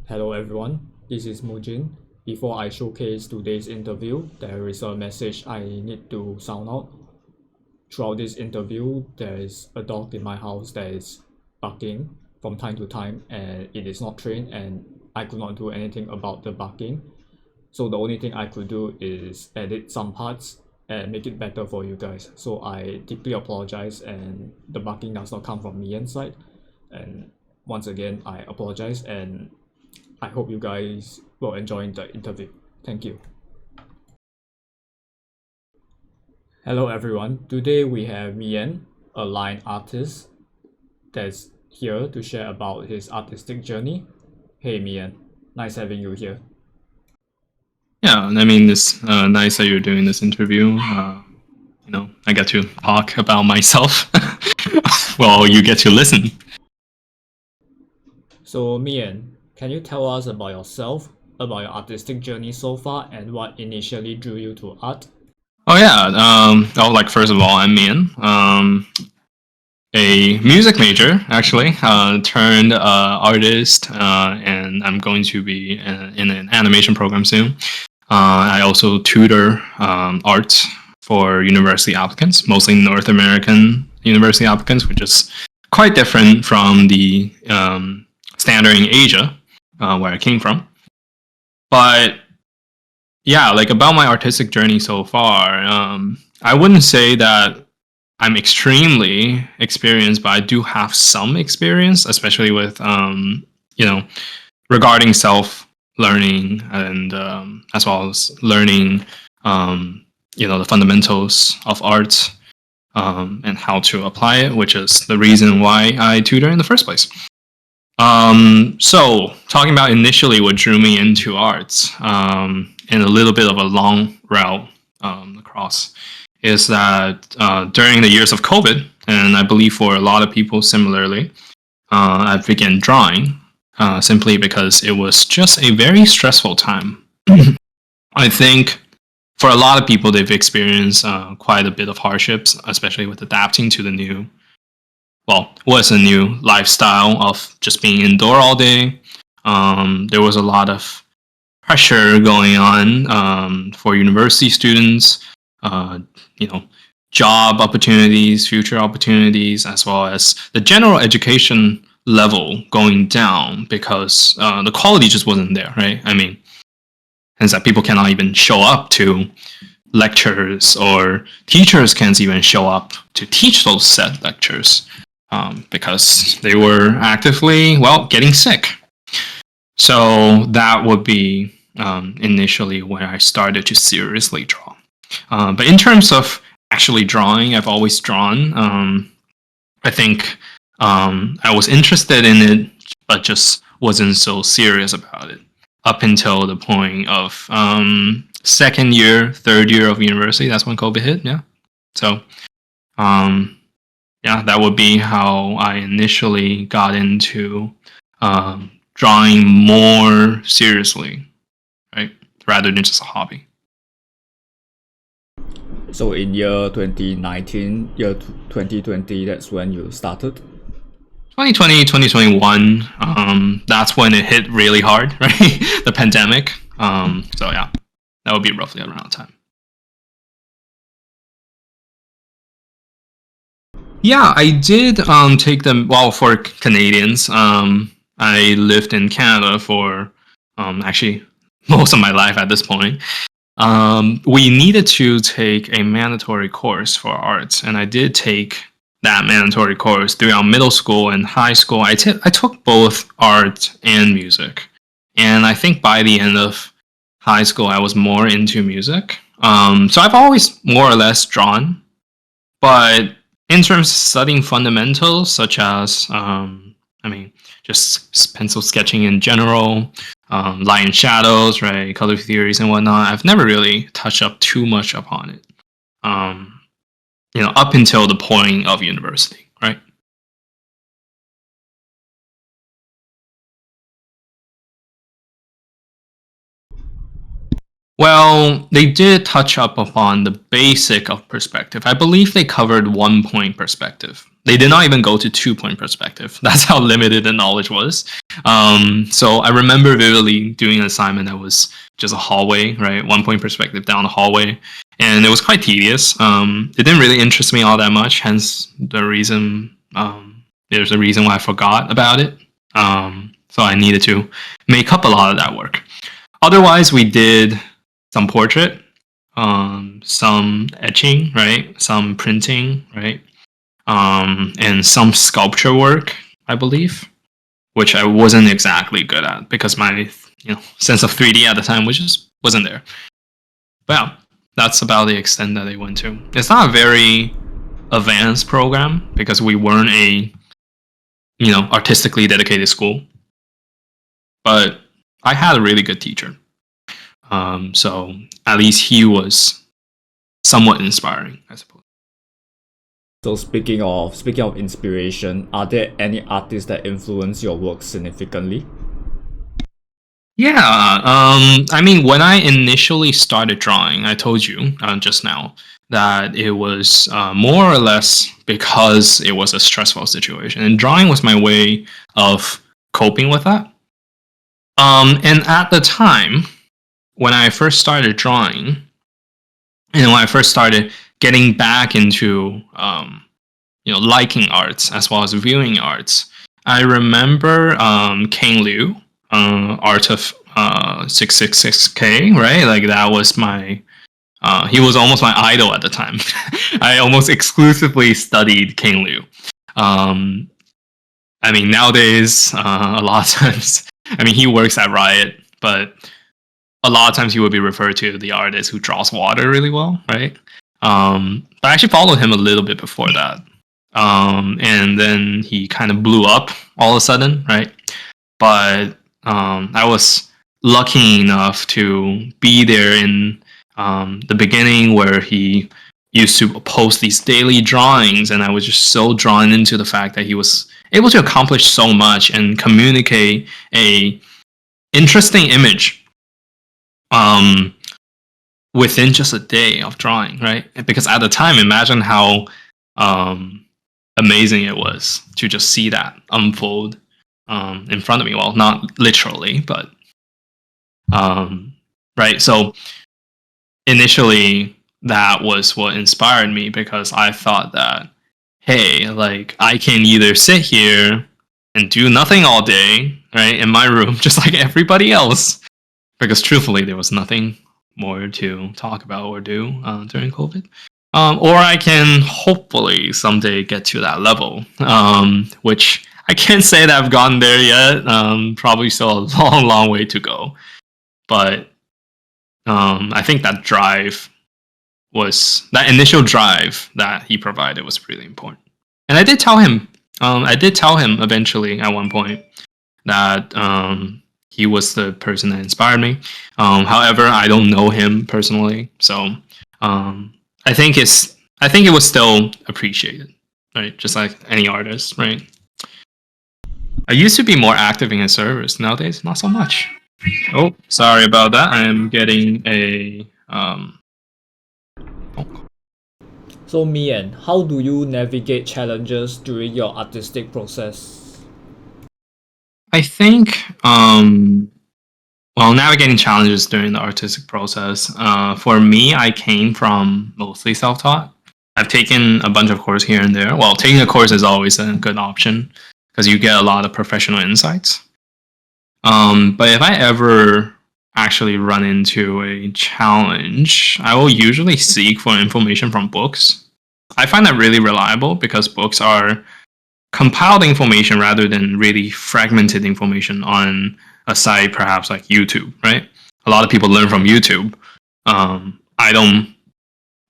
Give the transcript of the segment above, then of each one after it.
Hello everyone, this is Mujin. Before I showcase today's interview, there is a message I need to sound out. Throughout this interview, there is a dog in my house that is barking from time to time and it is not trained and I could not do anything about the barking. So the only thing I could do is edit some parts and make it better for you guys. So I deeply apologize and the barking does not come from Myan's side. And once again, I apologize and I hope you guys will enjoy the interview. Thank you. Hello everyone. Today we have Myan, a line artist that's here to share about his artistic journey. Hey Myan, nice having you here. Yeah, I mean, it's nice that you're doing this interview. I get to talk about myself. Well, you get to listen. So Myan, can you tell us about yourself, about your artistic journey so far, and what initially drew you to art? Oh yeah. First of all, I'm Myan. A music major actually, turned artist, and I'm going to be in an animation program soon. I also tutor art for university applicants, mostly North American university applicants, which is quite different from the standard in Asia, where I came from. But yeah, like about my artistic journey so far, I wouldn't say that I'm extremely experienced, but I do have some experience, especially with regarding self learning and as well as learning the fundamentals of art, and how to apply it, which is the reason why I tutor in the first place. So talking about initially what drew me into arts, and a little bit of a long route across, is that during the years of COVID, and I believe for a lot of people similarly, I began drawing simply because it was just a very stressful time. I think for a lot of people, they've experienced quite a bit of hardships, especially with adapting to the new, what's a new lifestyle of just being indoor all day. There was a lot of pressure going on for university students, job opportunities, future opportunities, as well as the general education level going down because the quality just wasn't there, right? I mean, hence that people cannot even show up to lectures, or teachers can't even show up to teach those said lectures because they were actively, getting sick. So that would be initially when I started to seriously draw. But in terms of actually drawing, I've always drawn. I think I was interested in it, but just wasn't so serious about it up until the point of second year, third year of university. That's when COVID hit. Yeah. So, that would be how I initially got into drawing more seriously, right? Rather than just a hobby. So in year 2019, year 2020, that's when you started? 2020, 2021, that's when it hit really hard, right? The pandemic. So yeah, that would be roughly around time. Yeah, I did take them, for Canadians. I lived in Canada for actually most of my life at this point. We needed to take a mandatory course for arts, and I did take that mandatory course throughout middle school and high school. I took both art and music, and I think by the end of high school, I was more into music. So I've always more or less drawn, but in terms of studying fundamentals, such as just pencil sketching in general, light and shadows, right, color theories and whatnot, I've never really touched up too much upon it. Up until the point of university, right? Well, they did touch up upon the basic of perspective. I believe they covered 1 point perspective. They did not even go to 2 point perspective. That's how limited the knowledge was. So I remember vividly doing an assignment that was just a hallway, right? 1 point perspective down the hallway. And it was quite tedious. It didn't really interest me all that much, hence the reason, there's a reason why I forgot about it. So I needed to make up a lot of that work. Otherwise, we did some portrait, some etching, right? Some printing, right? And some sculpture work, I believe, which I wasn't exactly good at because my sense of 3D at the time wasn't there. But yeah, that's about the extent that I went to. It's not a very advanced program because we weren't a artistically dedicated school, but I had a really good teacher. So at least he was somewhat inspiring, I suppose. So speaking of inspiration, are there any artists that influence your work significantly? Yeah, I mean, when I initially started drawing, I told you just now that it was more or less because it was a stressful situation, and drawing was my way of coping with that. And at the time, when I first started drawing, and when I first started getting back into liking arts as well as viewing arts, I remember King Liu, Art of 666K, right? Like that was my he was almost my idol at the time. I almost exclusively studied King Liu. I mean, nowadays, a lot of times, I mean, he works at Riot, but a lot of times he would be referred to the artist who draws water really well, right? But I actually followed him a little bit before that. And then he kind of blew up all of a sudden, right? But I was lucky enough to be there in the beginning where he used to post these daily drawings, and I was just so drawn into the fact that he was able to accomplish so much and communicate a interesting image within just a day of drawing, right? Because at the time, imagine how amazing it was to just see that unfold in front of me. Well, not literally, but right. So initially, that was what inspired me because I thought that, hey, like I can either sit here and do nothing all day, right, in my room, just like everybody else, because truthfully, there was nothing more to talk about or do during COVID. Or I can hopefully someday get to that level, which I can't say that I've gotten there yet. Probably still a long, long way to go. But I think that initial drive that he provided was really important. And I did tell him eventually at one point that he was the person that inspired me. However, I don't know him personally, so I think it was still appreciated, right? Just like any artist, right? I used to be more active in his service. Nowadays, not so much. Oh, sorry about that. I am getting a So Myan, how do you navigate challenges during your artistic process? I think navigating challenges during the artistic process. For me, I came from mostly self-taught. I've taken a bunch of courses here and there. Well, taking a course is always a good option because you get a lot of professional insights. But if I ever actually run into a challenge, I will usually seek for information from books. I find that really reliable because books are compiled information rather than really fragmented information on a site perhaps like YouTube, right? A lot of people learn from YouTube. I don't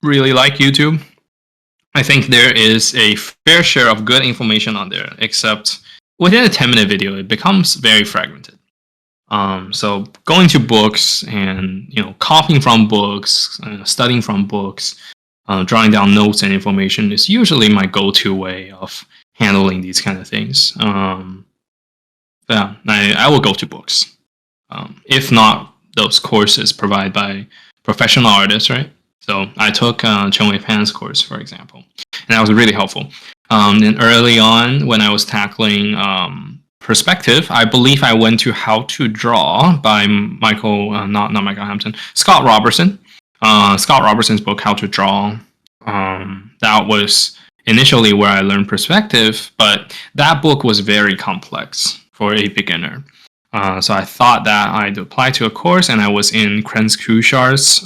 really like YouTube. I think there is a fair share of good information on there, except within a 10-minute video, it becomes very fragmented. So going to books and copying from books, studying from books, drawing down notes and information is usually my go-to way of handling these kind of things. Yeah, I will go to books. If not, those courses provided by professional artists, right? So I took Chen Wei Pan's course, for example, and that was really helpful. And early on, when I was tackling perspective, I believe I went to How to Draw by not Michael Hampton, Scott Robertson. Scott Robertson's book, How to Draw. That was initially where I learned perspective, but that book was very complex for a beginner. So I thought that I'd apply to a course, and I was in Krenz Kushar's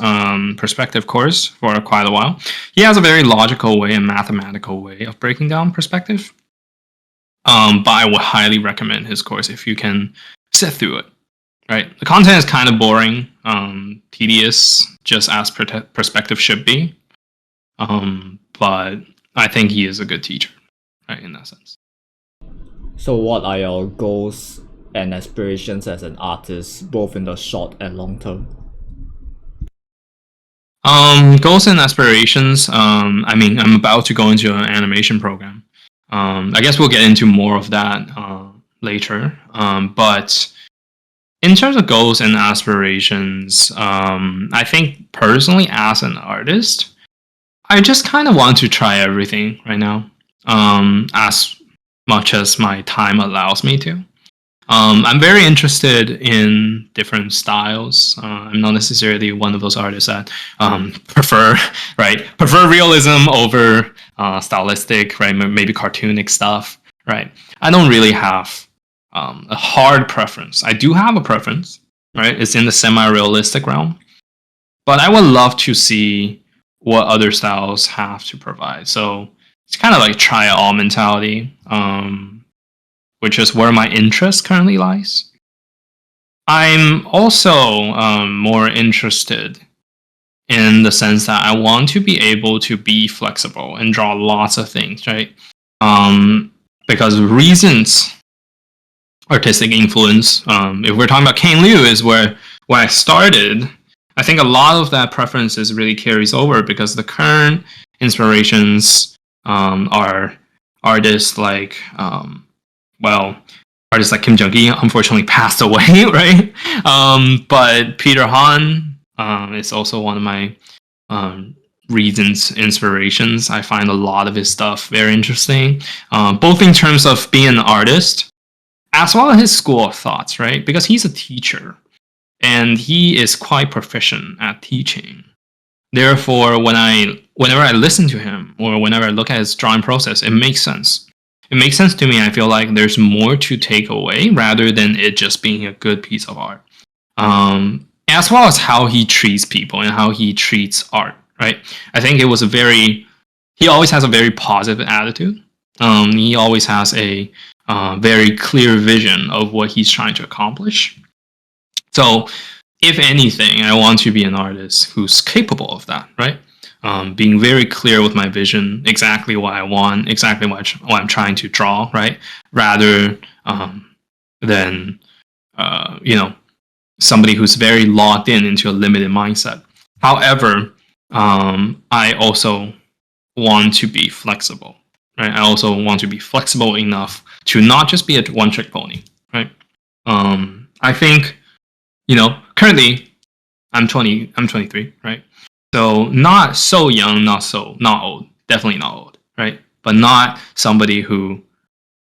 perspective course for quite a while. He has a very logical way and mathematical way of breaking down perspective. But I would highly recommend his course if you can sit through it. Right, the content is kind of boring, tedious, just as perspective should be. But I think he is a good teacher, right, in that sense. So what are your goals and aspirations as an artist, both in the short and long term? Goals and aspirations. I mean, I'm about to go into an animation program. I guess we'll get into more of that later. But in terms of goals and aspirations, I think personally as an artist, I just kind of want to try everything right now, as much as my time allows me to. I'm very interested in different styles. I'm not necessarily one of those artists that prefer realism over stylistic, right? Maybe cartoonic stuff, right? I don't really have a hard preference. I do have a preference, right? It's in the semi-realistic realm, but I would love to see what other styles have to provide. So it's kind of like try all mentality, which is where my interest currently lies. I'm also more interested in the sense that I want to be able to be flexible and draw lots of things, right? Because Reason's artistic influence, if we're talking about Kane Liu, is where when I started. I think a lot of that preferences really carries over because the current inspirations are artists like, artists like Kim Jung-gi unfortunately passed away, right? But Peter Han is also one of my Reason's inspirations. I find a lot of his stuff very interesting, both in terms of being an artist as well as his school of thoughts, right? Because he's a teacher. And he is quite proficient at teaching. Therefore, whenever I listen to him or whenever I look at his drawing process, it makes sense. It makes sense to me. I feel like there's more to take away rather than it just being a good piece of art. As well as how he treats people and how he treats art, right? I think he always has a very positive attitude. He always has a very clear vision of what he's trying to accomplish. So, if anything, I want to be an artist who's capable of that, right? Being very clear with my vision, exactly what I want, exactly what I'm trying to draw, right? Rather than, somebody who's very locked into a limited mindset. However, I also want to be flexible, right? I also want to be flexible enough to not just be a one-trick pony, right? I think, currently I'm 23, right? So not so young, not old, definitely not old, right? But not somebody who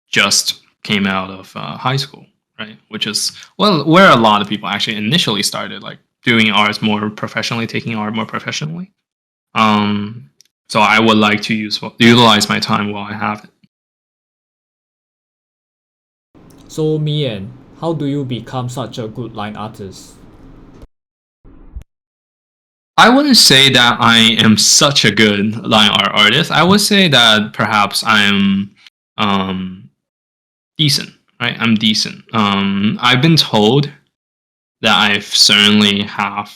just came out of high school, right? Which is, where a lot of people actually initially started, like doing arts more professionally, taking art more professionally. So I would like to utilize my time while I have it. So Myan, how do you become such a good line artist? I wouldn't say that I am such a good line art artist. I would say that perhaps I'm decent, right? I'm decent. I've been told that I certainly have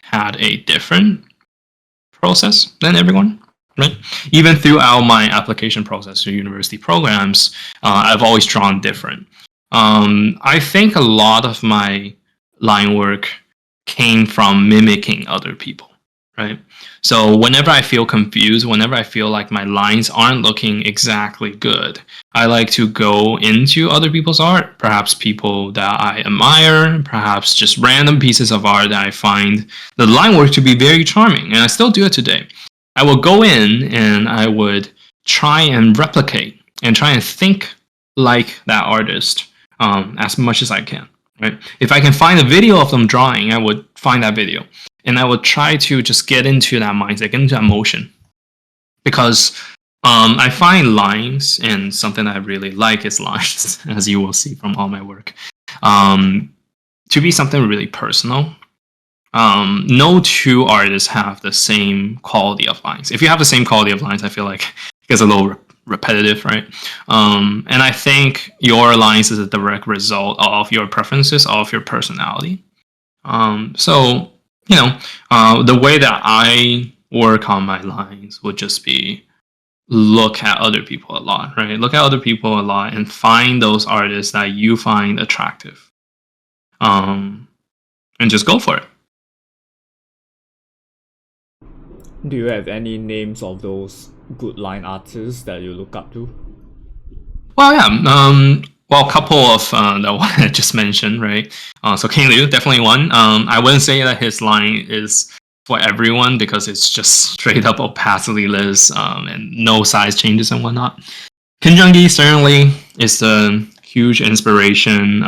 had a different process than everyone, right? Even throughout my application process to university programs, I've always drawn different. I think a lot of my line work came from mimicking other people, right? So whenever I feel confused, whenever I feel like my lines aren't looking exactly good, I like to go into other people's art, perhaps people that I admire, perhaps just random pieces of art that I find the line work to be very charming, and I still do it today. I will go in and I would try and replicate and try and think like that artist as much as I can. Right? If I can find a video of them drawing, I would find that video, and I would try to just get into that mindset, get into that motion, because I find lines, and something I really like is lines, as you will see from all my work, to be something really personal. No two artists have the same quality of lines. If you have the same quality of lines, I feel like it gets a little repetitive, right? And I think your lines is a direct result of your preferences, of your personality. So, the way that I work on my lines would just be look at other people a lot, right? Look at other people a lot and find those artists that you find attractive. And just go for it. Do you have any names of those good line artists that you look up to? Well, yeah. Well, a couple of the one I just mentioned, right? So King Liu, definitely one. I wouldn't say that his line is for everyone because it's just straight up opacity lists and no size changes and whatnot. Kim Jung-gi certainly is a huge inspiration.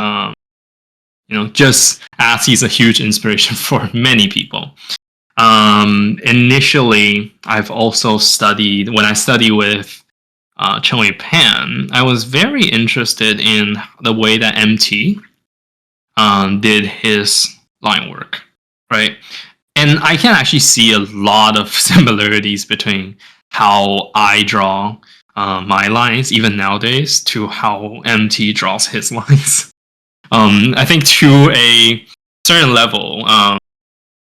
Just as he's a huge inspiration for many people. Initially, I've also studied, when I studied with Chen Pan, I was very interested in the way that MT did his line work, right? And I can actually see a lot of similarities between how I draw my lines, even nowadays, to how MT draws his lines. I think to a certain level,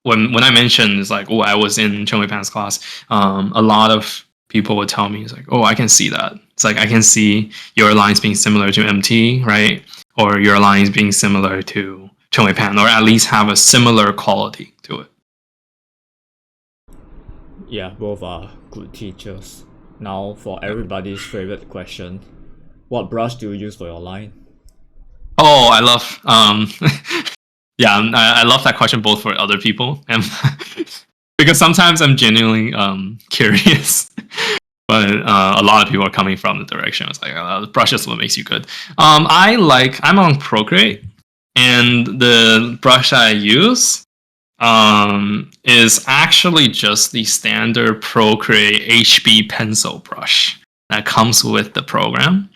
when I mentioned it's like, oh, I was in Chen Pan's class, a lot of people would tell me, it's like, oh, I can see that. It's like, I can see your lines being similar to MT, right? Or your lines being similar to Chen Pan, or at least have a similar quality to it. Yeah, both are good teachers. Now, for everybody's favorite question, what brush do you use for your line? Oh, I love yeah, I love that question both for other people and because sometimes I'm genuinely curious, but a lot of people are coming from the direction. It's like the brush is what makes you good. I'm on Procreate, and the brush I use is actually just the standard Procreate HB pencil brush that comes with the program.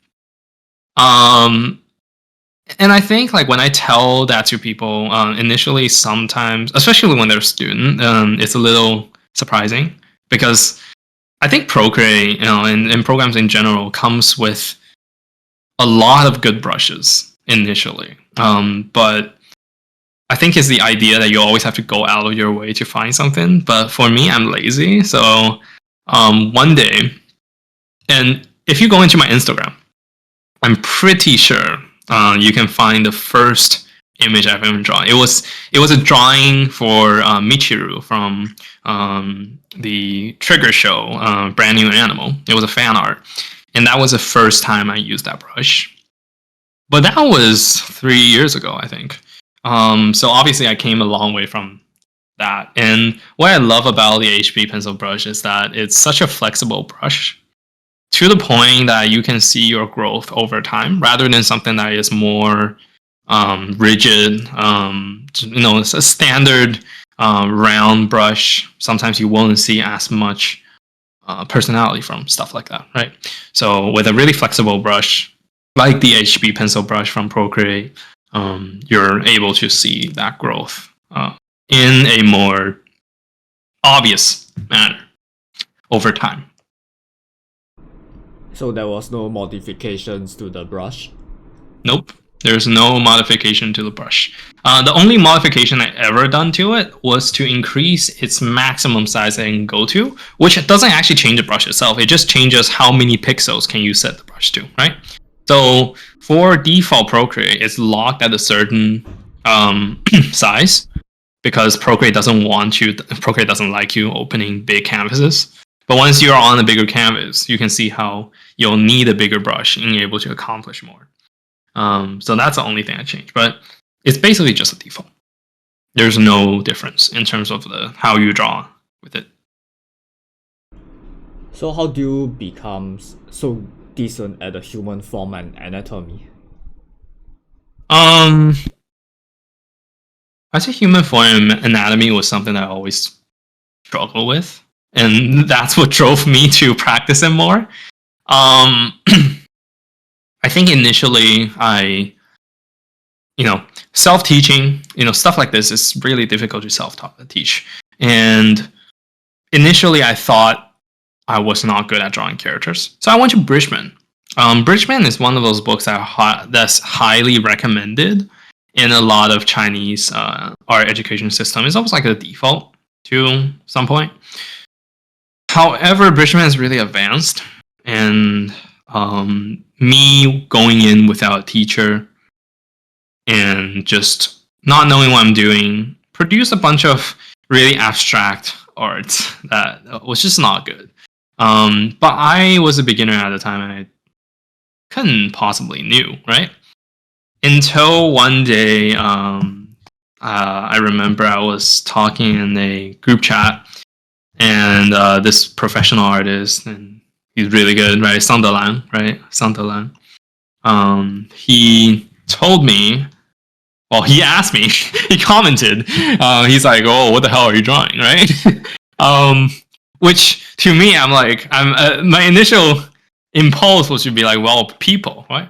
And I think like when I tell that to people, initially sometimes, especially when they're a student, it's a little surprising because I think Procreate, and programs in general, comes with a lot of good brushes initially. But I think it's the idea that you always have to go out of your way to find something. But for me, I'm lazy. So one day, and if you go into my Instagram, I'm pretty sure you can find the first image I've ever drawn. It was a drawing for Michiru from the Trigger show, Brand New Animal. It was a fan art, and that was the first time I used that brush. But that was 3 years ago, I think. So obviously I came a long way from that. And what I love about the HB pencil brush is that it's such a flexible brush, to the point that you can see your growth over time rather than something that is more rigid. It's a standard round brush. Sometimes you won't see as much personality from stuff like that, right? So with a really flexible brush, like the HB pencil brush from Procreate, you're able to see that growth in a more obvious manner over time. So there was no modifications to the brush? Nope. There's no modification to the brush. The only modification I ever done to it was to increase its maximum size I can go to, which doesn't actually change the brush itself. It just changes how many pixels can you set the brush to, right? So for default Procreate, it's locked at a certain size because Procreate doesn't like you opening big canvases. But once you're on a bigger canvas, you can see how you'll need a bigger brush and you're able to accomplish more. So that's the only thing I changed. But it's basically just a default. There's no difference in terms of how you draw with it. So how do you become so decent at the human form and anatomy? I say human form anatomy was something I always struggled with, and that's what drove me to practice it more. I think initially self-teaching, stuff like this is really difficult to self-teach. And initially I thought I was not good at drawing characters. So I went to Bridgman. Bridgman is one of those books that's highly recommended in a lot of Chinese art education system. It's almost like a default to some point. However, Bridgman is really advanced, and me going in without a teacher and just not knowing what I'm doing produced a bunch of really abstract art that was just not good. But I was a beginner at the time, and I couldn't possibly knew, right? Until one day, I remember I was talking in a group chat, and this professional artist, and he's really good, right? Sandalan, right? Sandalan. He told me, well, he asked me, he commented, he's like, "Oh, what the hell are you drawing?" Right? Which to me, my initial impulse was to be like, well, people, right?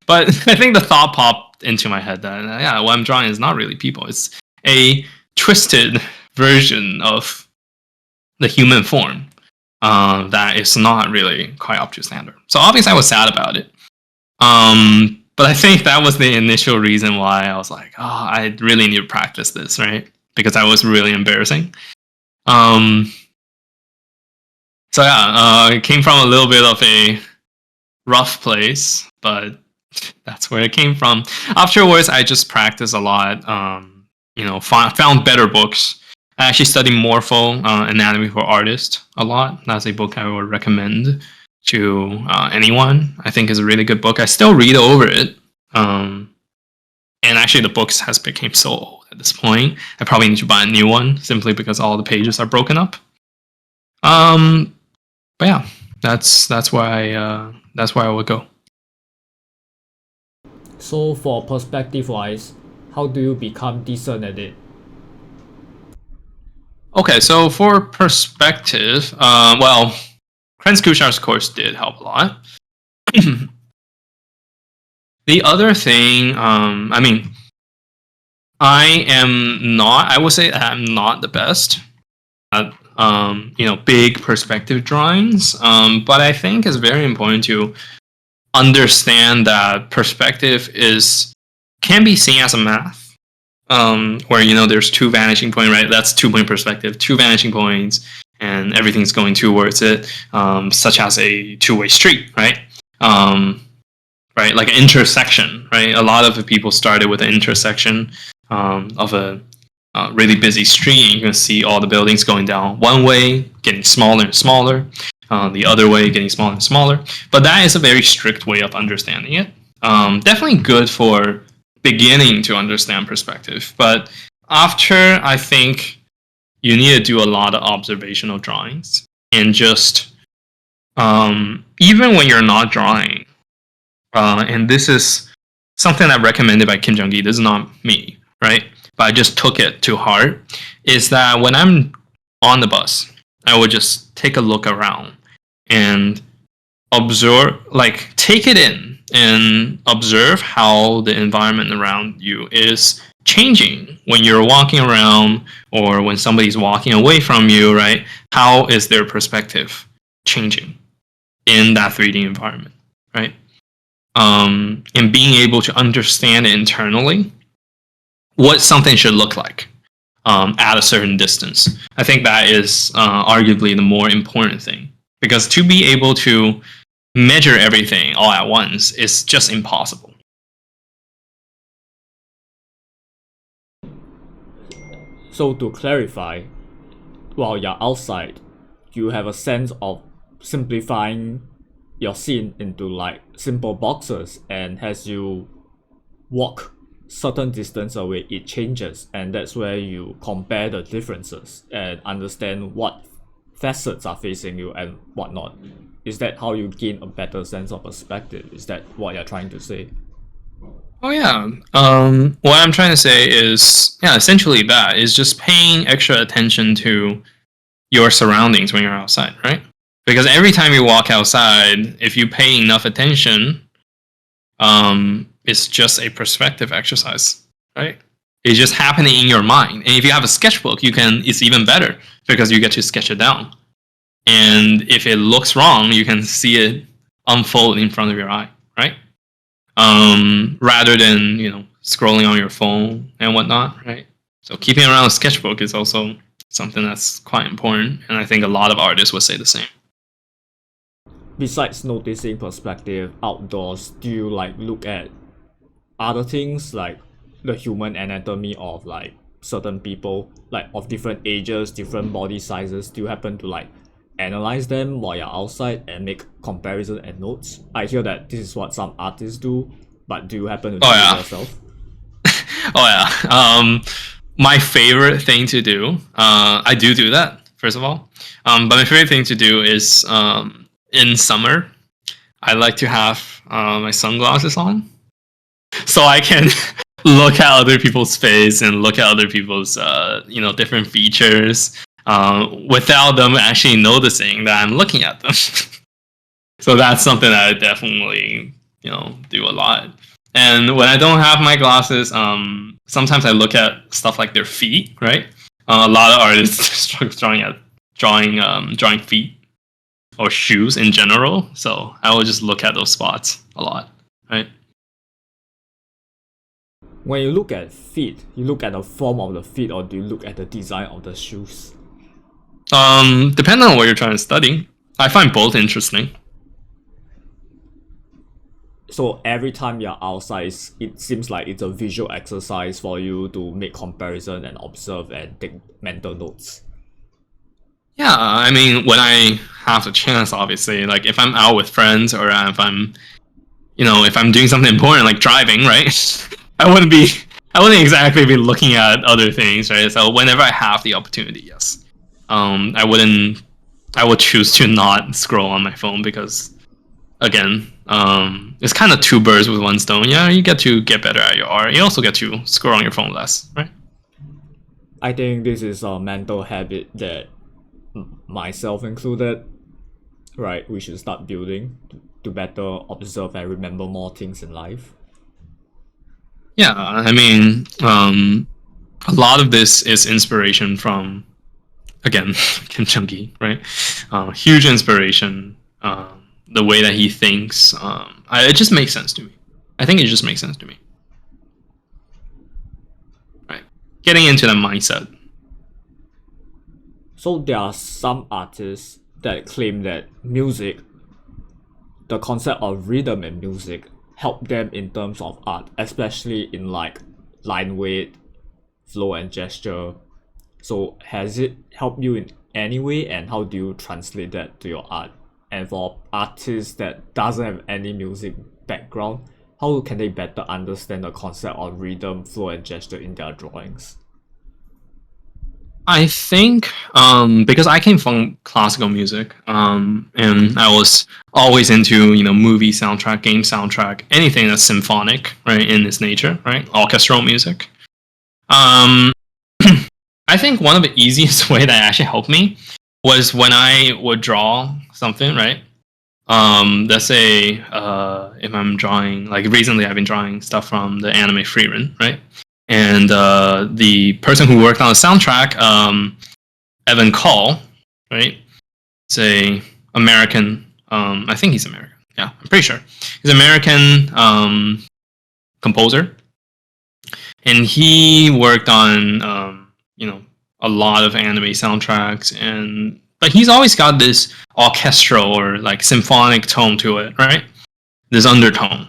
But I think the thought popped into my head that what I'm drawing is not really people. It's a twisted version of the human form that is not really quite up to standard. So obviously I was sad about it. But I think that was the initial reason why I was like, I really need to practice this, right? Because I was really embarrassing. So yeah, it came from a little bit of a rough place, but that's where it came from. Afterwards, I just practiced a lot. Found better books. I actually studied Morpho Anatomy for Artists a lot. That's a book I would recommend to anyone. I think is a really good book. I still read over it. And actually, the books has become so old at this point. I probably need to buy a new one simply because all the pages are broken up. But yeah, that's why I would go. So for perspective wise, how do you become decent at it? Okay, so for perspective, Krenz Kushar's course did help a lot. The other thing, I would say I'm not the best at, big perspective drawings. But I think it's very important to understand that perspective can be seen as a math, where, there's two vanishing points, right? That's 2-point perspective, two vanishing points, and everything's going towards it, such as a two-way street, right? Right, like an intersection, right? A lot of the people started with an intersection of a really busy street, and you can see all the buildings going down one way, getting smaller and smaller, the other way getting smaller and smaller. But that is a very strict way of understanding it. Definitely good for beginning to understand perspective. But after, I think you need to do a lot of observational drawings, and just even when you're not drawing, and this is something that's recommended by Kim Jung-gi, this is not me, right? But I just took it to heart, is that when I'm on the bus, I would just take a look around and observe, take it in and observe how the environment around you is changing when you're walking around, or when somebody's walking away from you, right? How is their perspective changing in that 3D environment, right? And being able to understand it internally, what something should look like at a certain distance. I think that is arguably the more important thing, because to be able to measure everything all at once is just impossible. So to clarify, while you're outside, you have a sense of simplifying your scene into simple boxes, and as you walk certain distance away, it changes, and that's where you compare the differences and understand what facets are facing you and whatnot. Is that how you gain a better sense of perspective? Is that what you're trying to say? Oh yeah. What I'm trying to say is, yeah, essentially that is just paying extra attention to your surroundings when you're outside, right? Because every time you walk outside, if you pay enough attention, it's just a perspective exercise, right? It's just happening in your mind. And if you have a sketchbook, it's even better because you get to sketch it down. And if it looks wrong, you can see it unfold in front of your eye, right? Rather than, scrolling on your phone and whatnot, right? So keeping around a sketchbook is also something that's quite important. And I think a lot of artists would say the same. Besides noticing perspective outdoors, do you look at other things like the human anatomy of certain people, of different ages, different body sizes? Do you happen to analyze them while you're outside and make comparison and notes? I hear that this is what some artists do, but do you happen to do it yourself? Oh yeah. My favorite thing to do, I do that, first of all. But my favorite thing to do is in summer, I like to have my sunglasses on, so I can look at other people's face and look at other people's different features without them actually noticing that I'm looking at them. So that's something that I definitely do a lot. And when I don't have my glasses, sometimes I look at stuff like their feet, right? A lot of artists struggle drawing feet or shoes in general. So I will just look at those spots a lot, right? When you look at feet, you look at the form of the feet, or do you look at the design of the shoes? Depending on what you're trying to study, I find both interesting. So every time you're outside, it seems like it's a visual exercise for you to make comparison and observe and take mental notes. Yeah, I mean, when I have the chance, obviously, if I'm out with friends or if I'm doing something important like driving, right? I wouldn't exactly be looking at other things, right? So whenever I have the opportunity, yes. I would choose to not scroll on my phone because, again, it's kind of two birds with one stone. Yeah, you get to get better at your art. You also get to scroll on your phone less, right? I think this is a mental habit that myself included, right? We should start building to better observe and remember more things in life. Yeah, I mean, a lot of this is inspiration from, again, Kim Chung-gi, right? Huge inspiration. The way that he thinks, it just makes sense to me. I think it just makes sense to me. Right, getting into the mindset. So there are some artists that claim that music, the concept of rhythm in music, help them in terms of art, especially in line weight, flow and gesture. So has it helped you in any way, and how do you translate that to your art? And for artists that doesn't have any music background, how can they better understand the concept of rhythm, flow and gesture in their drawings? I think because I came from classical music, and I was always into movie soundtrack, game soundtrack, anything that's symphonic, right, in its nature, right, orchestral music. I think one of the easiest way that actually helped me was when I would draw something, right? Let's say if I'm drawing, recently I've been drawing stuff from the anime Frieren, right? And the person who worked on the soundtrack, Evan Call, right? He's a American. I think he's American. Yeah, I'm pretty sure he's an American composer, and he worked on a lot of anime soundtracks, but he's always got this orchestral or symphonic tone to it, right? This undertone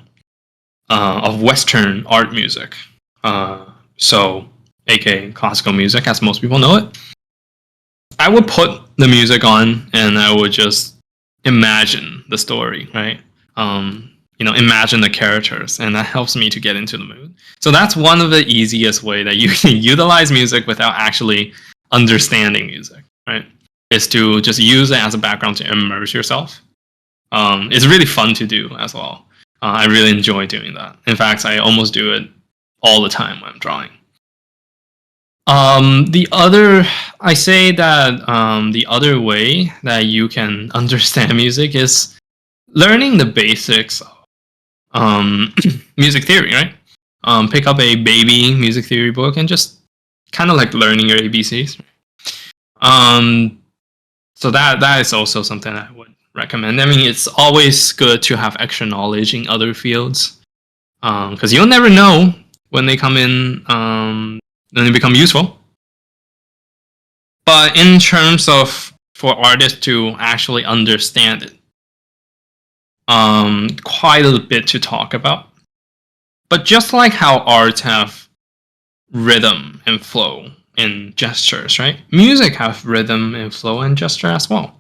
of Western art music. So, aka classical music, as most people know it. I would put the music on and I would just imagine the story, right? Imagine the characters, and that helps me to get into the mood. So that's one of the easiest way that you can utilize music without actually understanding music, right? Is to just use it as a background to immerse yourself It's really fun to do as well. I really enjoy doing that. In fact, I almost do it all the time when I'm drawing. I say that the other way that you can understand music is learning the basics of music theory, right? Pick up a baby music theory book and just kind of like learning your ABCs. So that is also something I would recommend. I mean, it's always good to have extra knowledge in other fields, because you'll never know when they come in, when they become useful. But in terms of for artists to actually understand it, quite a bit to talk about. But just like how arts have rhythm and flow and gestures, right? Music have rhythm and flow and gesture as well.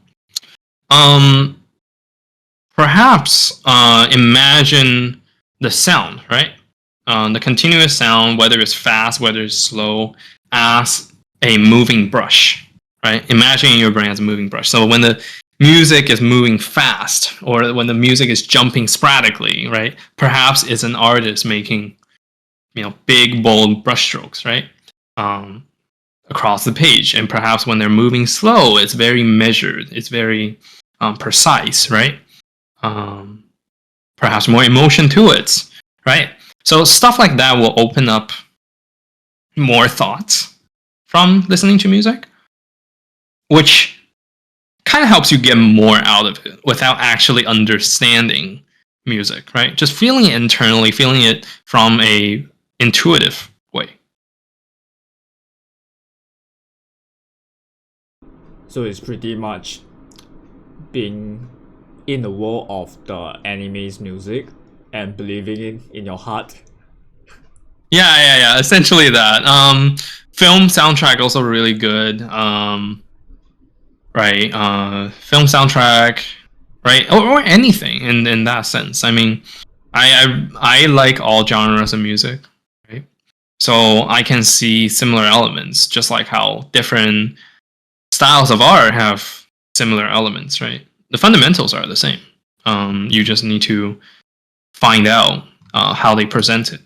Perhaps imagine the sound, right? The continuous sound, whether it's fast, whether it's slow, as a moving brush, right? Imagine your brain as a moving brush. So when the music is moving fast, or when the music is jumping sporadically, right? Perhaps it's an artist making, big, bold brushstrokes, right? Across the page. And perhaps when they're moving slow, it's very measured. It's very precise, right? Perhaps more emotion to it, right? So stuff like that will open up more thoughts from listening to music, which kind of helps you get more out of it without actually understanding music, right? Just feeling it internally, feeling it from a intuitive way. So it's pretty much being in the world of the anime's music and believing it in your heart. Yeah. Essentially that. Film soundtrack also really good. Right. Film soundtrack, right? Or anything in that sense. I mean, I like all genres of music, right? So I can see similar elements, just like how different styles of art have similar elements, right? The fundamentals are the same. You just need to find out how they present it.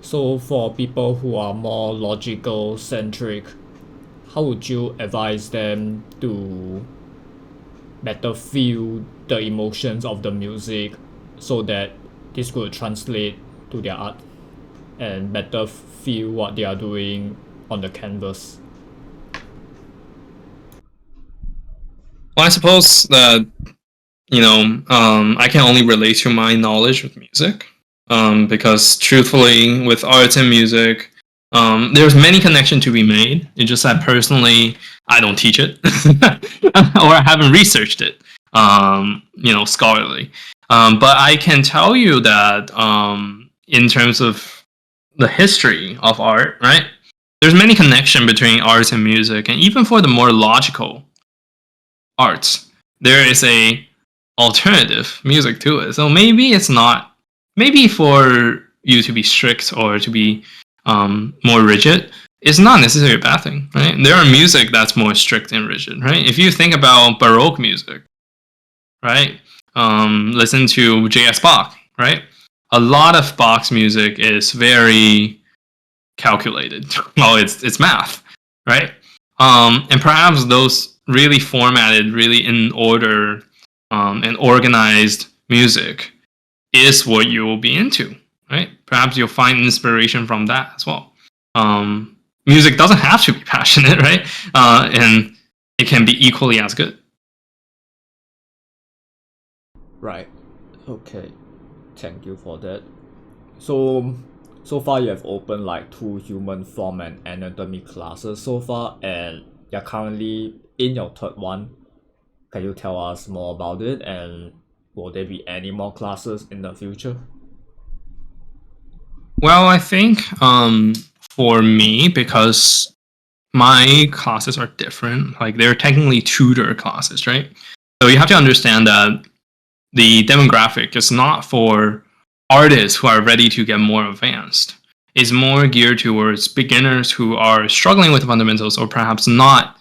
So for people who are more logical centric, how would you advise them to better feel the emotions of the music so that this could translate to their art and better feel what they are doing on the canvas? Well, I suppose that I can only relate to my knowledge with music, because truthfully, with arts and music, there's many connections to be made. It's just that personally, I don't teach it, or I haven't researched it, scholarly. But I can tell you that in terms of the history of art, right? There's many connection between arts and music, and even for the more logical arts, there is a alternative music to it. So maybe it's not, maybe for you to be strict or to be more rigid, it's not necessarily a bad thing, right? There are music that's more strict and rigid, right? If you think about Baroque music, right? Listen to J.S. Bach, right? A lot of Bach's music is very calculated. Well, it's math, right? And perhaps those really formatted, really in order, and organized music is what you will be into, right? Perhaps you'll find inspiration from that as well. Music doesn't have to be passionate, right? And it can be equally as good. Right. Okay. Thank you for that. So far you have opened like 2 human form and anatomy classes so far, and you're currently in your 3rd one. Can you tell us more about it, and will there be any more classes in the future? Well, I think for me, because my classes are different, like they're technically tutor classes, right? So you have to understand that the demographic is not for artists who are ready to get more advanced. It's more geared towards beginners who are struggling with the fundamentals, or perhaps not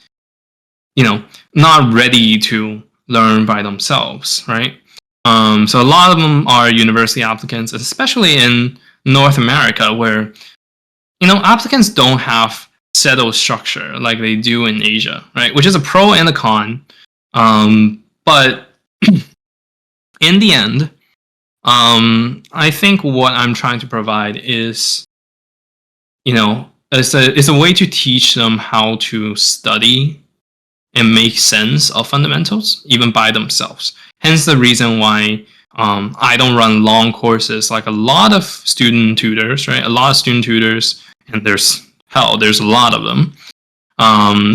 ready to learn by themselves, right? So a lot of them are university applicants, especially in North America, where applicants don't have settled structure like they do in Asia, right? Which is a pro and a con. But in the end, I think what I'm trying to provide is, it's a way to teach them how to study and make sense of fundamentals, even by themselves. Hence the reason why I don't run long courses like a lot of student tutors, right? A lot of student tutors, and there's a lot of them,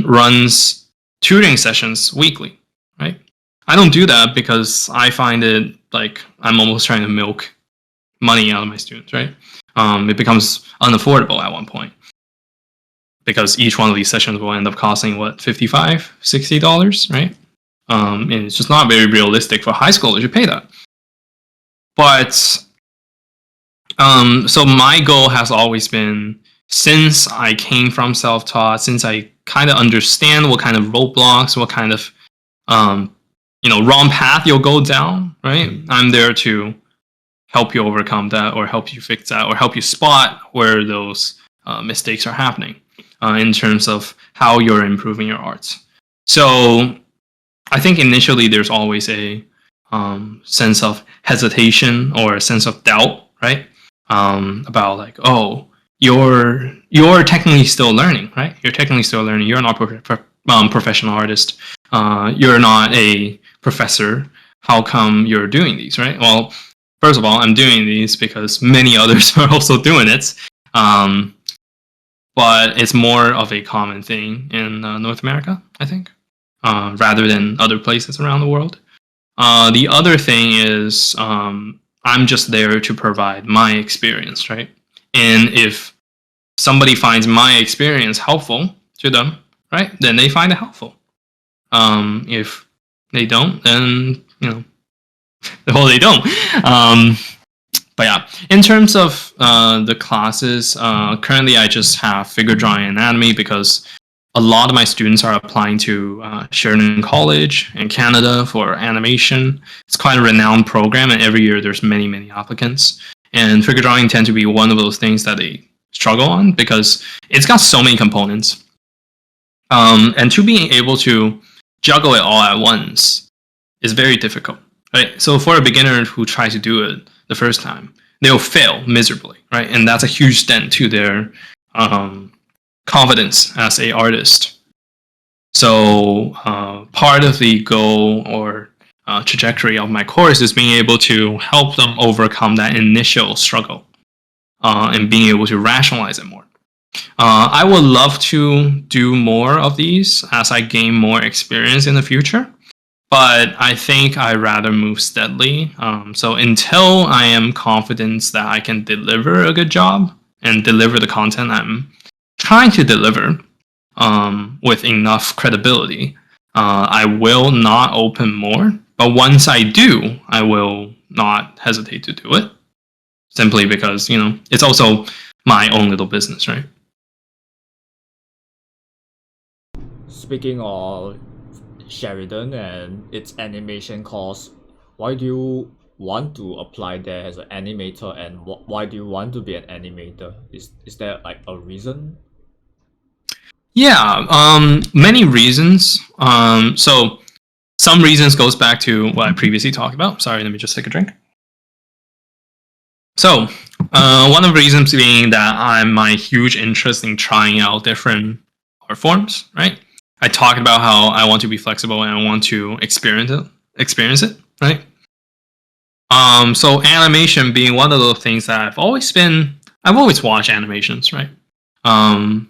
runs tutoring sessions weekly, right? I don't do that because I find it like I'm almost trying to milk money out of my students, right? It becomes unaffordable at one point because each one of these sessions will end up costing what, $55, $60, right? And it's just not very realistic for high schoolers to pay that. But so my goal has always been, since I came from self-taught, since I kind of understand what kind of roadblocks, what kind of wrong path you'll go down, right? I'm there to help you overcome that, or help you fix that, or help you spot where those mistakes are happening in terms of how you're improving your arts. So I think initially there's always a sense of hesitation or a sense of doubt, right? About like, oh, you're technically still learning, right? You're technically still learning. You're not a professional artist. You're not a professor. How come you're doing these, right? Well, first of all, I'm doing these because many others are also doing it. But it's more of a common thing in North America, I think, rather than other places around the world. The other thing is I'm just there to provide my experience, right? And if somebody finds my experience helpful to them, right, then they find it helpful. If they don't, then, well, they don't. But yeah, in terms of the classes, currently I just have figure drawing and anatomy because a lot of my students are applying to Sheridan College in Canada for animation. It's quite a renowned program, and every year there's many, many applicants. And figure drawing tend to be one of those things that they struggle on because it's got so many components. And to being able to juggle it all at once is very difficult, right? So for a beginner who tries to do it the first time, they'll fail miserably, right? And that's a huge dent to their confidence as an artist. So part of the goal or trajectory of my course is being able to help them overcome that initial struggle and being able to rationalize it more. I would love to do more of these as I gain more experience in the future, but I think I'd rather move steadily. So until I am confident that I can deliver a good job and deliver the content I'm trying to deliver with enough credibility, I will not open more. But once I do, I will not hesitate to do it, simply because, it's also my own little business, right? Speaking of Sheridan and its animation course, why do you want to apply there as an animator, and why do you want to be an animator? Is there like a reason? Yeah, many reasons. So some reasons goes back to what I previously talked about. Sorry, let me just take a drink. So one of the reasons being that I'm my huge interest in trying out different art forms, right? I talked about how I want to be flexible and I want to experience it, right? So animation being one of those things that I've always watched animations, right? I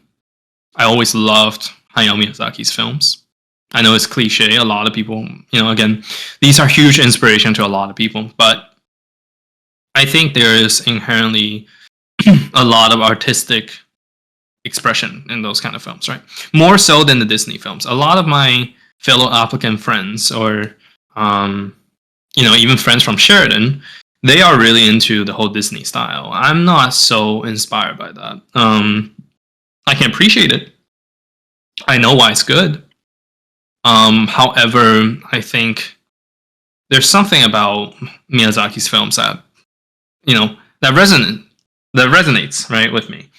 always loved Hayao Miyazaki's films. I know it's cliche. A lot of people, again, these are huge inspiration to a lot of people, but I think there is inherently a lot of artistic expression in those kind of films, right? More so than the Disney films. A lot of my fellow applicant friends, or even friends from Sheridan, they are really into the whole Disney style. I'm not so inspired by that. I can appreciate it. I know why it's good. However, I think there's something about Miyazaki's films that that resonates right with me.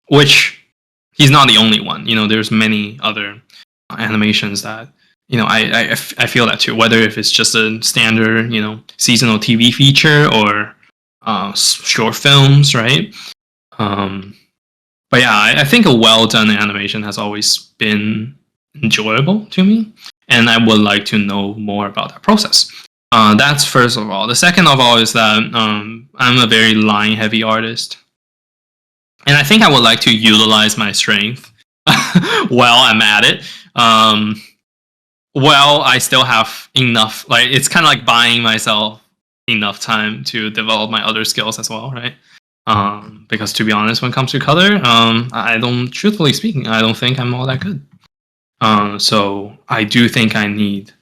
Which he's not the only one. There's many other animations that I feel that too. Whether if it's just a standard seasonal TV feature or short films, right? But yeah, I think a well done animation has always been enjoyable to me, and I would like to know more about that process. That's first of all. The second of all is that I'm a very line heavy artist, and I think I would like to utilize my strength while I'm at it. Well, I still have enough. Like, it's kind of like buying myself enough time to develop my other skills as well, right? Because to be honest, when it comes to color, truthfully speaking, I don't think I'm all that good. So I do think I need,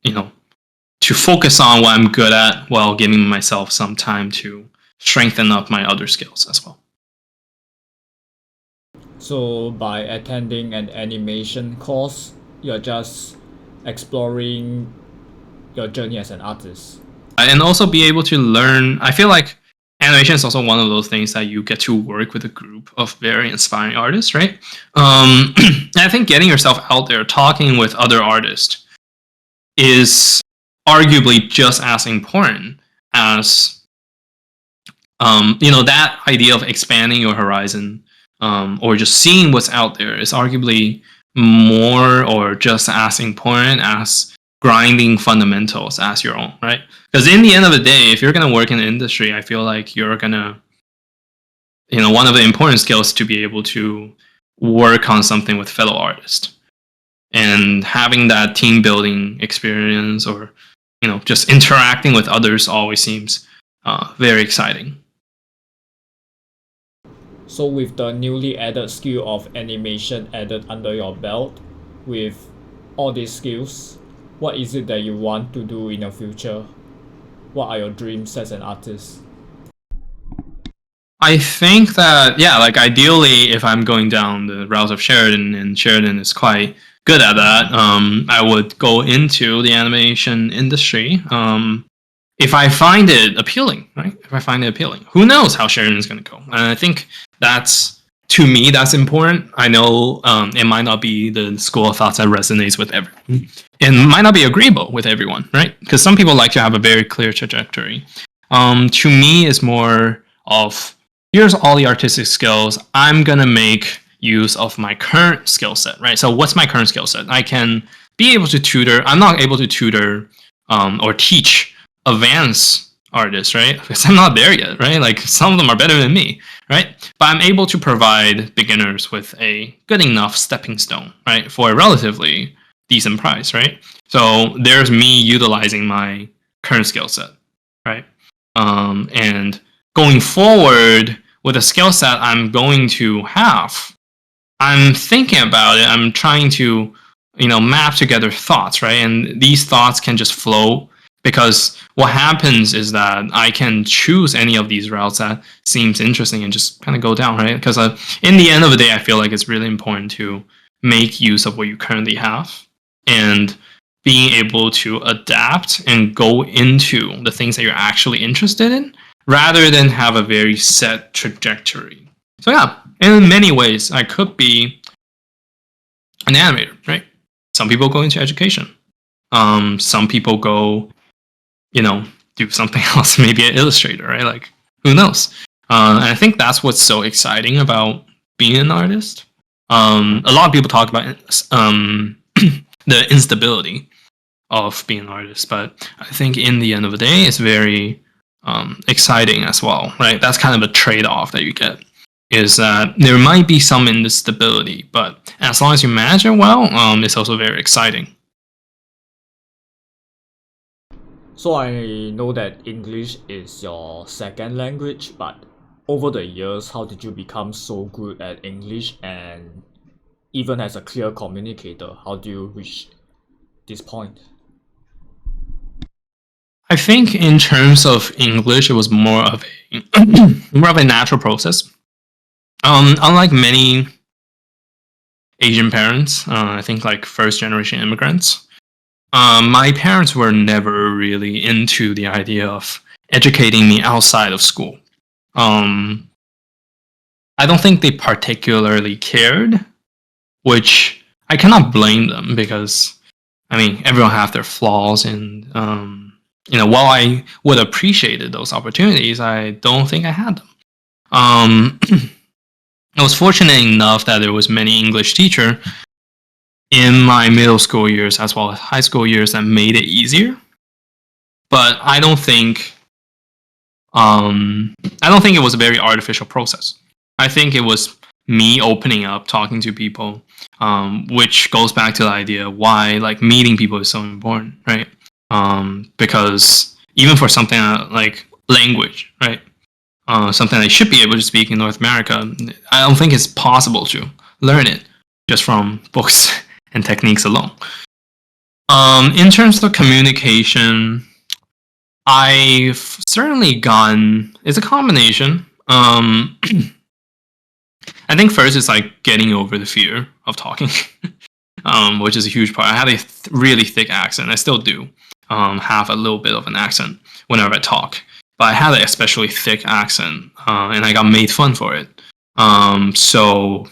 to focus on what I'm good at while giving myself some time to strengthen up my other skills as well. So by attending an animation course, you're just exploring your journey as an artist. And also be able to learn. I feel like animation is also one of those things that you get to work with a group of very inspiring artists, right? And I think getting yourself out there, talking with other artists, is arguably just as important as that idea of expanding your horizon, or just seeing what's out there is arguably more or just as important as grinding fundamentals as your own, right? Because in the end of the day, if you're going to work in the industry, I feel like you're going to, one of the important skills to be able to work on something with fellow artists. And having that team building experience, or just interacting with others, always seems very exciting. So with the newly added skill of animation added under your belt, with all these skills, what is it that you want to do in the future? What are your dreams as an artist? I think that, like ideally, if I'm going down the route of Sheridan, and Sheridan is quite good at that, I would go into the animation industry. If I find it appealing, right? If I find it appealing, who knows how Sheridan is going to go? And I think to me, that's important. I know it might not be the school of thoughts that resonates with everyone. It might not be agreeable with everyone, right? Because some people like to have a very clear trajectory. To me, it's more of, here's all the artistic skills. I'm going to make use of my current skill set, right? So what's my current skill set? I can be able to tutor. I'm not able to tutor or teach advanced artists, right? Because I'm not there yet, right? Like, some of them are better than me, right? But I'm able to provide beginners with a good enough stepping stone, right? For a relatively decent price, right? So there's me utilizing my current skill set, right? And going forward with a skill set I'm going to have, I'm thinking about it. I'm trying to, map together thoughts, right? And these thoughts can just flow, because what happens is that I can choose any of these routes that seems interesting and just kind of go down, right? Because in the end of the day, I feel like it's really important to make use of what you currently have, and being able to adapt and go into the things that you're actually interested in, rather than have a very set trajectory. So yeah, in many ways, I could be an animator, right? Some people go into education. Some people go, do something else, maybe an illustrator, right? Like, who knows? And I think that's what's so exciting about being an artist. A lot of people talk about the instability of being an artist, but I think in the end of the day, it's very exciting as well, right? That's kind of a trade-off that you get, is that there might be some instability, but as long as you manage it well, it's also very exciting. So I know that English is your second language, but over the years, how did you become so good at English, and even as a clear communicator, how do you reach this point? I think in terms of English, it was more of a natural process. Unlike many Asian parents. I think like first generation immigrants. My parents were never really into the idea of educating me outside of school. I don't think they particularly cared, which I cannot blame them because, I mean, everyone have their flaws, and while I would have appreciated those opportunities, I don't think I had them. I was fortunate enough that there was many English teacher in my middle school years as well as high school years that made it easier. But I don't think it was a very artificial process. I think it was me opening up, talking to people, which goes back to the idea why like meeting people is so important, right? Because even for something like language, right? Something I should be able to speak in North America, I don't think it's possible to learn it just from books and techniques alone. In terms of communication, I've certainly gotten, it's a combination. I think first it's like getting over the fear of talking, which is a huge part. I had a really thick accent. I still do have a little bit of an accent whenever I talk. But I had an especially thick accent, and I got made fun for it. So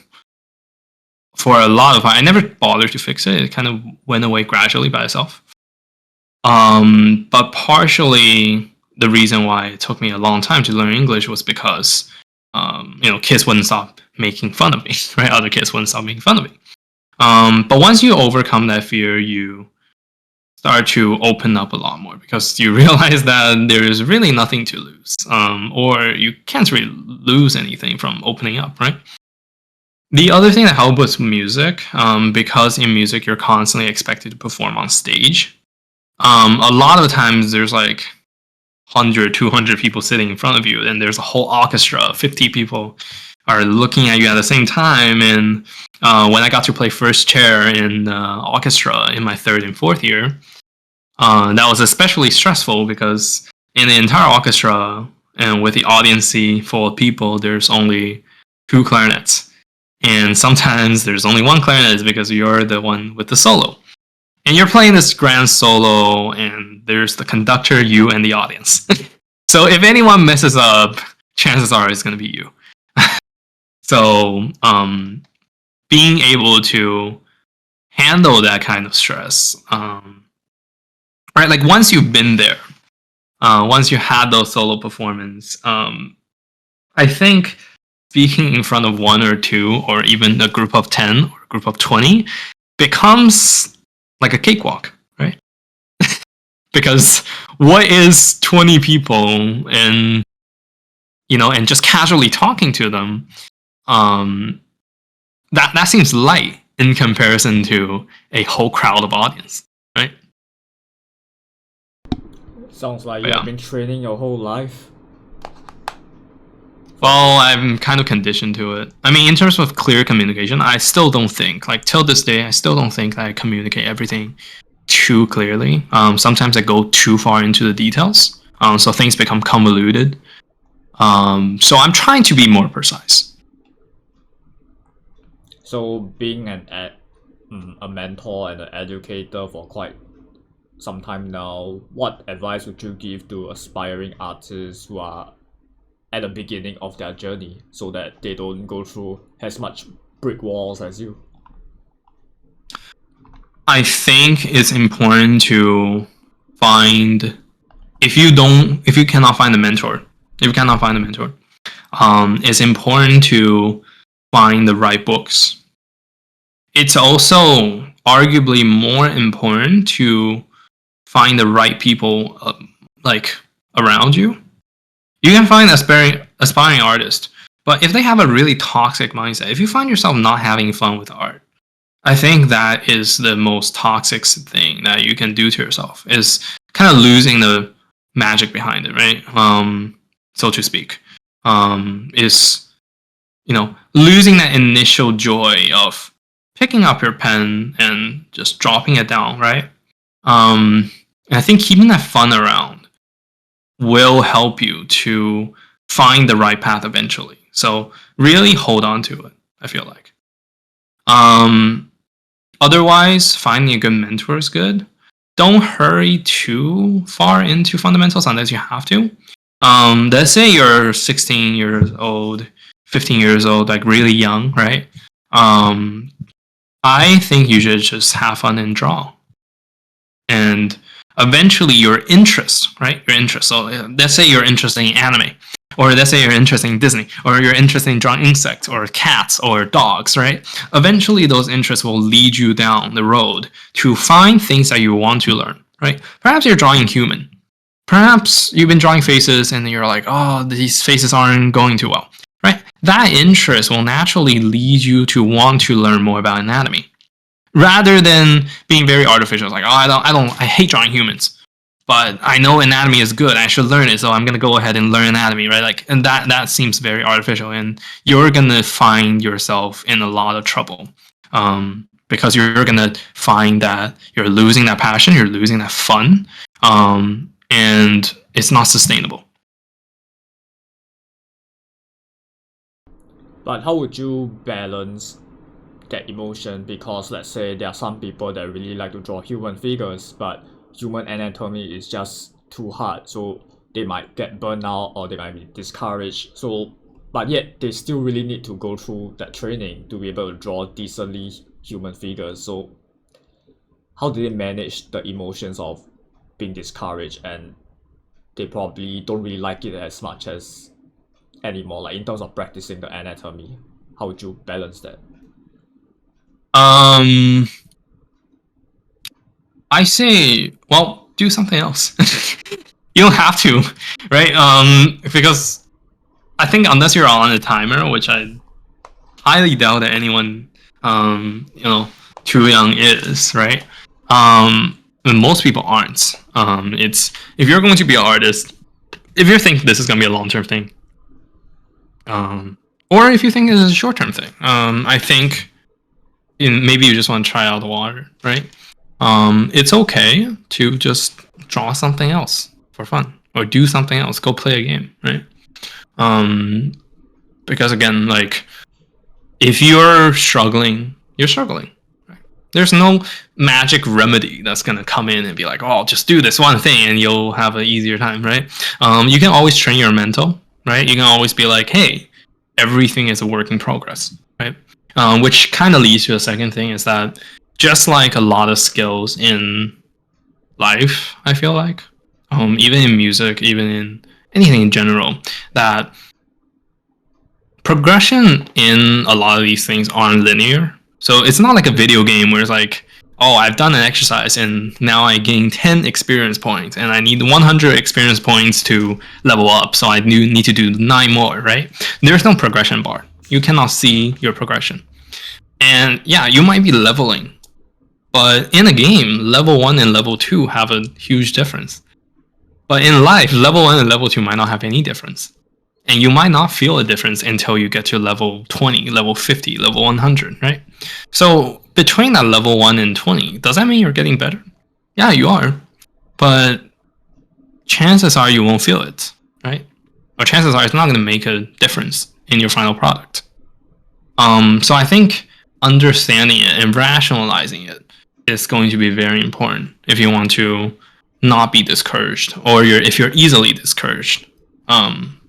for a lot of it, I never bothered to fix it. It kind of went away gradually by itself. But partially, the reason why it took me a long time to learn English was because, kids wouldn't stop making fun of me, right? Other kids wouldn't stop making fun of me. But once you overcome that fear, you start to open up a lot more because you realize that there is really nothing to lose, or you can't really lose anything from opening up, right? The other thing that helps with music, because in music you're constantly expected to perform on stage, a lot of the times there's like 100, 200 people sitting in front of you, and there's a whole orchestra, 50 people are looking at you at the same time. And when I got to play first chair in orchestra in my third and fourth year, that was especially stressful because in the entire orchestra and with the audience full of people, there's only 2 clarinets. And sometimes there's only 1 clarinet because you're the one with the solo. And you're playing this grand solo, and there's the conductor, you, and the audience. So if anyone messes up, chances are it's going to be you. So being able to handle that kind of stress, right? Like once you've been there, once you had those solo performance, I think speaking in front of 1 or 2 or even a group of 10 or a group of 20 becomes like a cakewalk, right? Because what is 20 people and and just casually talking to them, that seems light in comparison to a whole crowd of audience, right? Sounds like you've been training your whole life. Well, I'm kind of conditioned to it. I mean, in terms of clear communication, I still don't think, like till this day, I still don't think that I communicate everything too clearly. Sometimes I go too far into the details, so things become convoluted. So I'm trying to be more precise. So being a mentor and an educator for quite some time now, what advice would you give to aspiring artists who are at the beginning of their journey so that they don't go through as much brick walls as you? I think it's important to find, if you cannot find a mentor, it's important to find the right books. It's also arguably more important to find the right people like around you. You can find aspiring artists, but if they have a really toxic mindset, if you find yourself not having fun with art, I think that is the most toxic thing that you can do to yourself, is kind of losing the magic behind it, right? So to speak, is losing that initial joy of picking up your pen and just dropping it down, right? And I think keeping that fun around will help you to find the right path eventually. So really hold on to it, I feel like. Otherwise, finding a good mentor is good. Don't hurry too far into fundamentals unless you have to. Let's say you're 16 years old, 15 years old, like really young, right? I think you should just have fun and draw. And eventually your interest, right? Your interest. So let's say you're interested in anime, or let's say you're interested in Disney, or you're interested in drawing insects or cats or dogs, right? Eventually those interests will lead you down the road to find things that you want to learn, right? Perhaps you're drawing human. Perhaps you've been drawing faces and you're like, oh, these faces aren't going too well, right? That interest will naturally lead you to want to learn more about anatomy, rather than being very artificial. It's like, oh, I hate drawing humans, but I know anatomy is good. I should learn it, so I'm gonna go ahead and learn anatomy, right? Like, and that seems very artificial, and you're gonna find yourself in a lot of trouble, because you're gonna find that you're losing that passion, you're losing that fun, and it's not sustainable. But how would you balance that emotion? Because let's say there are some people that really like to draw human figures, but human anatomy is just too hard, so they might get burned out or they might be discouraged. So, but yet they still really need to go through that training to be able to draw decently human figures. So, how do they manage the emotions of being discouraged and they probably don't really like it as much as anymore, like in terms of practicing the anatomy? How would you balance that? I say, well, do something else. You don't have to, right? Because I think unless you're on a timer, which I highly doubt that anyone, too young is, right? Most people aren't. It's if you're going to be an artist, if you think this is going to be a long-term thing, or if you think this is a short-term thing, I think maybe you just want to try out the water, right? It's okay to just draw something else for fun or do something else. Go play a game, right? Because again, like if you're struggling, you're struggling. Right? There's no magic remedy that's gonna come in and be like, oh, just do this one thing and you'll have an easier time, right? You can always train your mental, right? You can always be like, hey, everything is a work in progress, right? Which kind of leads to the second thing is that just like a lot of skills in life, I feel like, even in music, even in anything in general, that progression in a lot of these things aren't linear. So it's not like a video game where it's like, oh, I've done an exercise and now I gain 10 experience points and I need 100 experience points to level up. So I need to do 9 more, right? There's no progression bar. You cannot see your progression. And yeah, you might be leveling, but in a game, level 1 and level 2 have a huge difference. But in life, level 1 and level 2 might not have any difference. And you might not feel a difference until you get to level 20, level 50, level 100, right? So between that level 1 and 20, does that mean you're getting better? Yeah, you are. But chances are you won't feel it, right? Or chances are it's not going to make a difference in your final product. So I think understanding it and rationalizing it is going to be very important if you want to not be discouraged, or if you're easily discouraged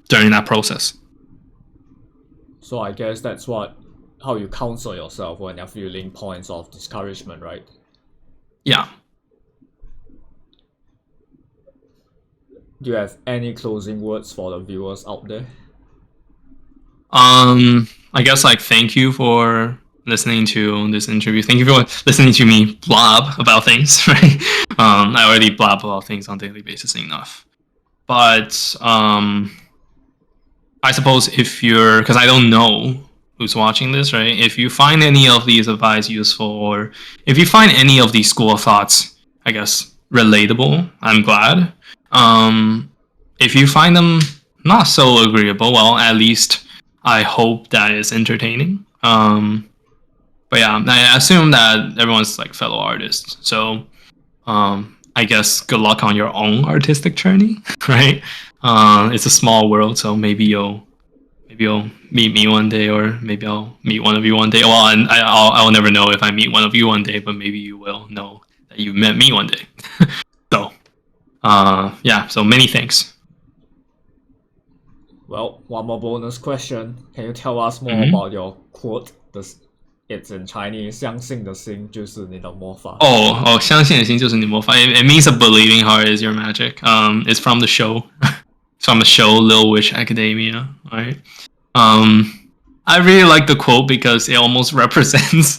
during that process. So I guess that's how you counsel yourself when you're feeling points of discouragement, right? Yeah. Do you have any closing words for the viewers out there? I guess like thank you for listening to this interview. Thank you for listening to me blob about things, right? I already blob about things on a daily basis enough. But I suppose if you're, because I don't know who's watching this, right? If you find any of these advice useful, or if you find any of these school of thoughts, I guess, relatable, I'm glad. If you find them not so agreeable, well, at least I hope that is entertaining. But yeah, I assume that everyone's like fellow artists. So I guess good luck on your own artistic journey, right? It's a small world, so maybe you'll maybe you'll meet me one day, or maybe I'll meet one of you one day. Well, and I'll never know if I meet one of you one day, but maybe you will know that you met me one day. So, yeah. So many thanks. Well, one more bonus question. Can you tell us more Mhm. about your quote? It's in Chinese. 相信的心就是你的魔法. Oh, 相信的心就是你魔法. It means a believing heart is your magic. It's from the show. It's from the show Little Witch Academia, right? I really like the quote because it almost represents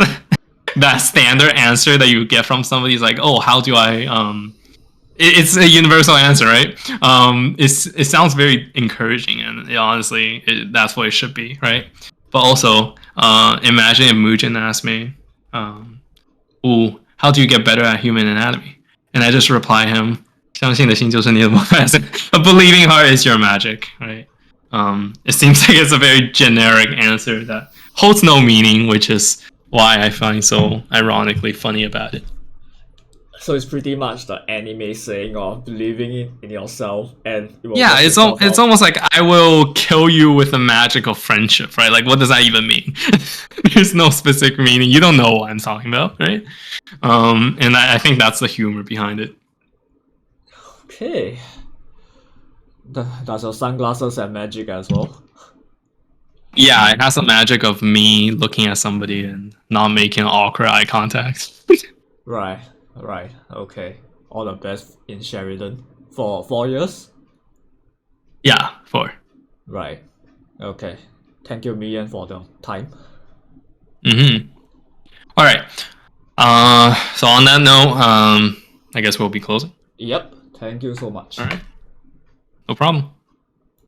that standard answer that you get from somebody. It's like, oh, how do I it's a universal answer, right? It sounds very encouraging, and honestly, that's what it should be, right? But also, imagine if Mujin asked me, "Ooh, how do you get better at human anatomy?" And I just reply him, 相信的心就是你的魔法. A believing heart is your magic, right? It seems like it's a very generic answer that holds no meaning, which is why I find so ironically funny about it. So it's pretty much the anime saying of believing in yourself, and it will Yeah, work it's itself it's out. almost like I will kill you with the magic of friendship, right? Like, what does that even mean? There's no specific meaning. You don't know what I'm talking about, right? And I think that's the humor behind it. Okay. Does your sunglasses have magic as well? Yeah, it has the magic of me looking at somebody and not making awkward eye contact. Right. Okay. All the best in Sheridan for 4 years. Yeah, 4. Right. Okay. Thank you, Myan, for the time. All right. So on that note, I guess we'll be closing. Yep. Thank you so much. All right. No problem.